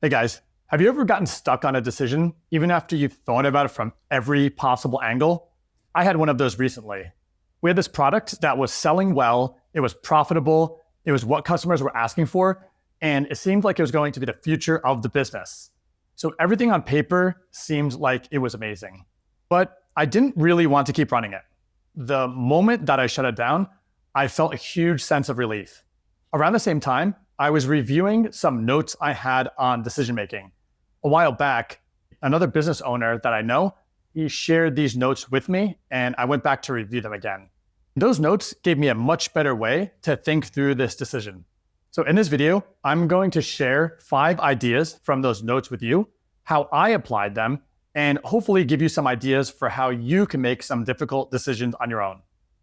Hey guys, have you ever gotten stuck on a decision even after you've thought about it from every possible angle? I had one of those recently. We had this product that was selling well, it was profitable, it was what customers were asking for, and it seemed like it was going to be the future of the business. So everything on paper seemed like it was amazing. But I didn't really want to keep running it. The moment that I shut it down, I felt a huge sense of relief. Around the same time, I was reviewing some notes I had on decision making. A while back, another business owner that I know, he shared these notes with me, and I went back to review them again. Those notes gave me a much better way to think through this decision. So in this video, I'm going to share 5 ideas from those notes with you, how I applied them, and hopefully give you some ideas for how you can make some difficult decisions on your own.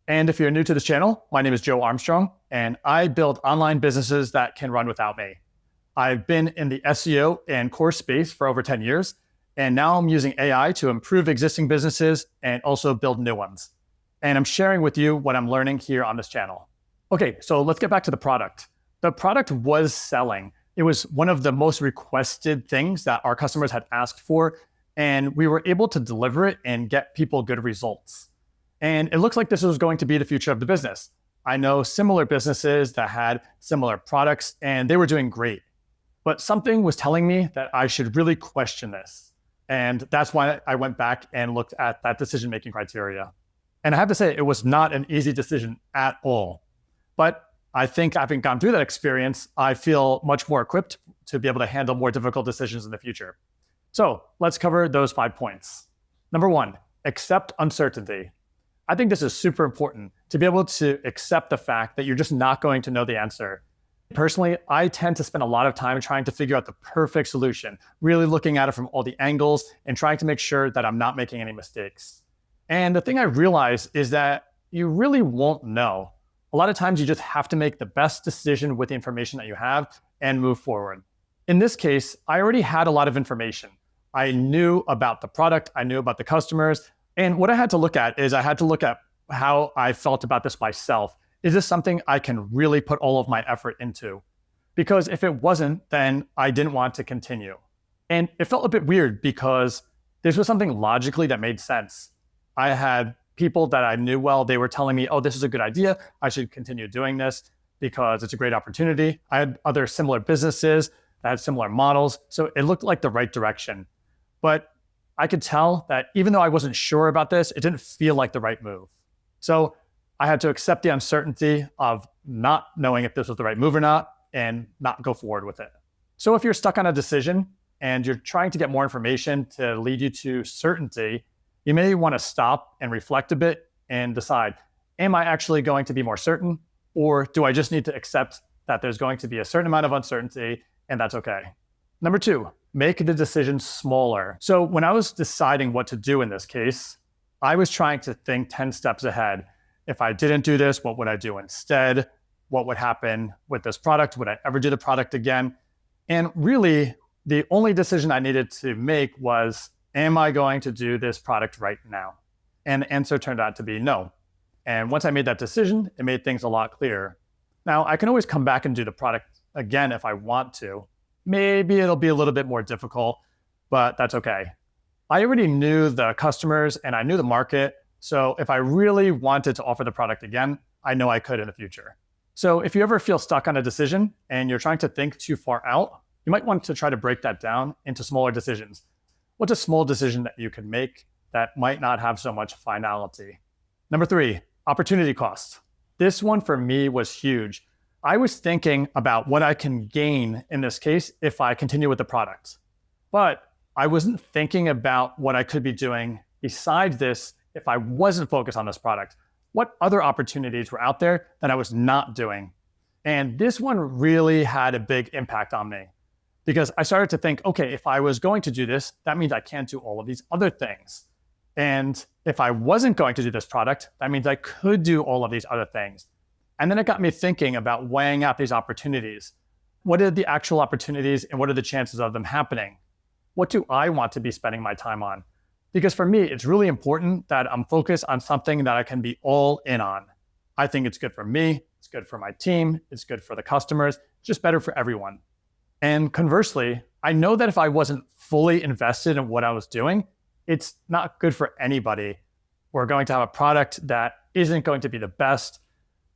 And if you're new to this channel, my name is Joe Armstrong, and I build online businesses that can run without me. I've been in the SEO and course space for over 10 years, and now I'm using AI to improve existing businesses and also build new ones. And I'm sharing with you what I'm learning here on this channel. Okay, so let's get back to the product. The product was selling. It was one of the most requested things that our customers had asked for, and we were able to deliver it and get people good results. And it looks like this was going to be the future of the business. I know similar businesses that had similar products and they were doing great. But something was telling me that I should really question this. And that's why I went back and looked at that decision-making criteria. And I have to say, it was not an easy decision at all. But I think having gone through that experience, I feel much more equipped to be able to handle more difficult decisions in the future. So let's cover those 5 points. Number 1, accept uncertainty. I think this is super important to be able to accept the fact that you're just not going to know the answer. Personally, I tend to spend a lot of time trying to figure out the perfect solution, really looking at it from all the angles and trying to make sure that I'm not making any mistakes. And the thing I realize is that you really won't know. A lot of times you just have to make the best decision with the information that you have and move forward. In this case, I already had a lot of information. I knew about the product, I knew about the customers, and what I had to look at is I had to look at how I felt about this myself. Is this something I can really put all of my effort into? Because if it wasn't, then I didn't want to continue. And it felt a bit weird because this was something logically that made sense. I had people that I knew well, they were telling me, oh, this is a good idea. I should continue doing this because it's a great opportunity. I had other similar businesses that had similar models. So it looked like the right direction. But I could tell that even though I wasn't sure about this, it didn't feel like the right move. So I had to accept the uncertainty of not knowing if this was the right move or not and not go forward with it. So if you're stuck on a decision and you're trying to get more information to lead you to certainty, you may want to stop and reflect a bit and decide, am I actually going to be more certain? Or do I just need to accept that there's going to be a certain amount of uncertainty and that's okay? Number 2, make the decision smaller. So when I was deciding what to do in this case, I was trying to think 10 steps ahead. If I didn't do this, what would I do instead? What would happen with this product? Would I ever do the product again? And really, the only decision I needed to make was, am I going to do this product right now? And the answer turned out to be no. And once I made that decision, it made things a lot clearer. Now, I can always come back and do the product again if I want to. Maybe it'll be a little bit more difficult, but that's okay. I already knew the customers and I knew the market. So if I really wanted to offer the product again, I know I could in the future. So if you ever feel stuck on a decision and you're trying to think too far out, you might want to try to break that down into smaller decisions. What's a small decision that you can make that might not have so much finality? Number 3, opportunity cost. This one for me was huge. I was thinking about what I can gain in this case if I continue with the product. But I wasn't thinking about what I could be doing besides this if I wasn't focused on this product. What other opportunities were out there that I was not doing? And this one really had a big impact on me because I started to think, okay, if I was going to do this, that means I can't do all of these other things. And if I wasn't going to do this product, that means I could do all of these other things. And then it got me thinking about weighing out these opportunities. What are the actual opportunities and what are the chances of them happening? What do I want to be spending my time on? Because for me, it's really important that I'm focused on something that I can be all in on. I think it's good for me, it's good for my team, it's good for the customers, it's just better for everyone. And conversely, I know that if I wasn't fully invested in what I was doing, it's not good for anybody. We're going to have a product that isn't going to be the best.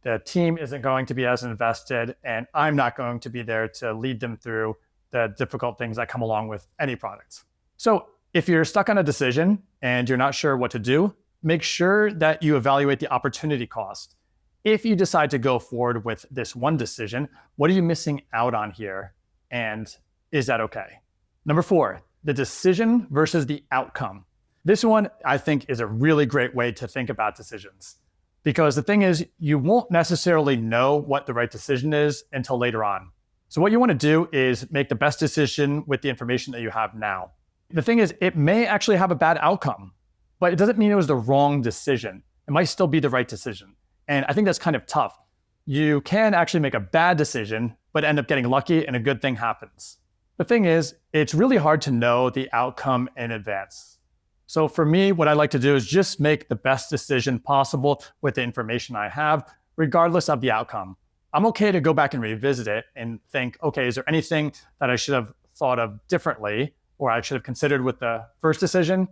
The team isn't going to be as invested, and I'm not going to be there to lead them through the difficult things that come along with any product. So if you're stuck on a decision and you're not sure what to do, make sure that you evaluate the opportunity cost. If you decide to go forward with this one decision, what are you missing out on here? And is that okay? Number 4, the decision versus the outcome. This one, I think, is a really great way to think about decisions. Because the thing is, you won't necessarily know what the right decision is until later on. So what you want to do is make the best decision with the information that you have now. The thing is, it may actually have a bad outcome, but it doesn't mean it was the wrong decision. It might still be the right decision. And I think that's kind of tough. You can actually make a bad decision, but end up getting lucky and a good thing happens. The thing is, it's really hard to know the outcome in advance. So for me, what I like to do is just make the best decision possible with the information I have, regardless of the outcome. I'm okay to go back and revisit it and think, okay, is there anything that I should have thought of differently or I should have considered with the first decision?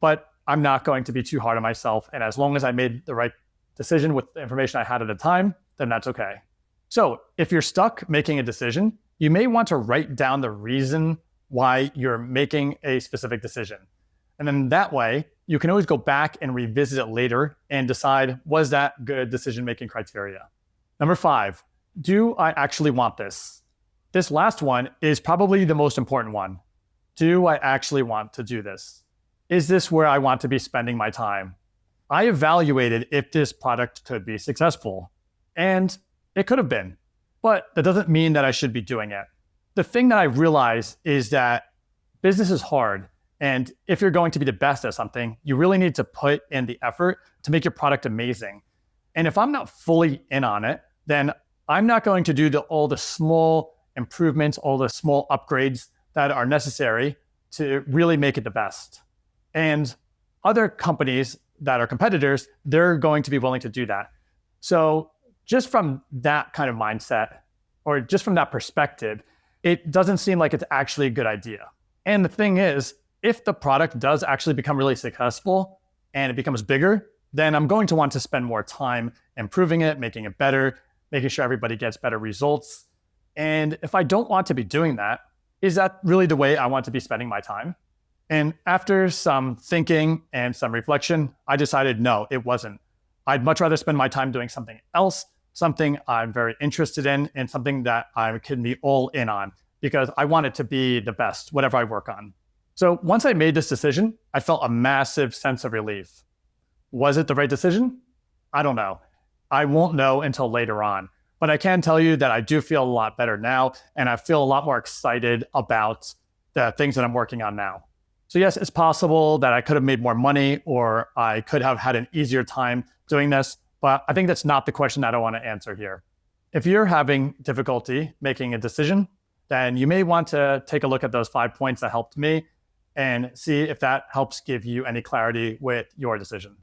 But I'm not going to be too hard on myself. And as long as I made the right decision with the information I had at the time, then that's okay. So if you're stuck making a decision, you may want to write down the reason why you're making a specific decision. And then that way, you can always go back and revisit it later and decide, was that good decision-making criteria? Number 5, do I actually want this? This last one is probably the most important one. Do I actually want to do this? Is this where I want to be spending my time? I evaluated if this product could be successful, and it could have been, but that doesn't mean that I should be doing it. The thing that I realize is that business is hard. And if you're going to be the best at something, you really need to put in the effort to make your product amazing. And if I'm not fully in on it, then I'm not going to do all the small improvements, all the small upgrades that are necessary to really make it the best. And other companies that are competitors, they're going to be willing to do that. So just from that kind of mindset, or just from that perspective, it doesn't seem like it's actually a good idea. And the thing is, if the product does actually become really successful and it becomes bigger, then I'm going to want to spend more time improving it, making it better, making sure everybody gets better results. And if I don't want to be doing that, is that really the way I want to be spending my time? And after some thinking and some reflection, I decided no, it wasn't. I'd much rather spend my time doing something else, something I'm very interested in, and something that I can be all in on because I want it to be the best, whatever I work on. So once I made this decision, I felt a massive sense of relief. Was it the right decision? I don't know. I won't know until later on. But I can tell you that I do feel a lot better now, and I feel a lot more excited about the things that I'm working on now. So yes, it's possible that I could have made more money or I could have had an easier time doing this, but I think that's not the question that I want to answer here. If you're having difficulty making a decision, then you may want to take a look at those 5 points that helped me and see if that helps give you any clarity with your decision.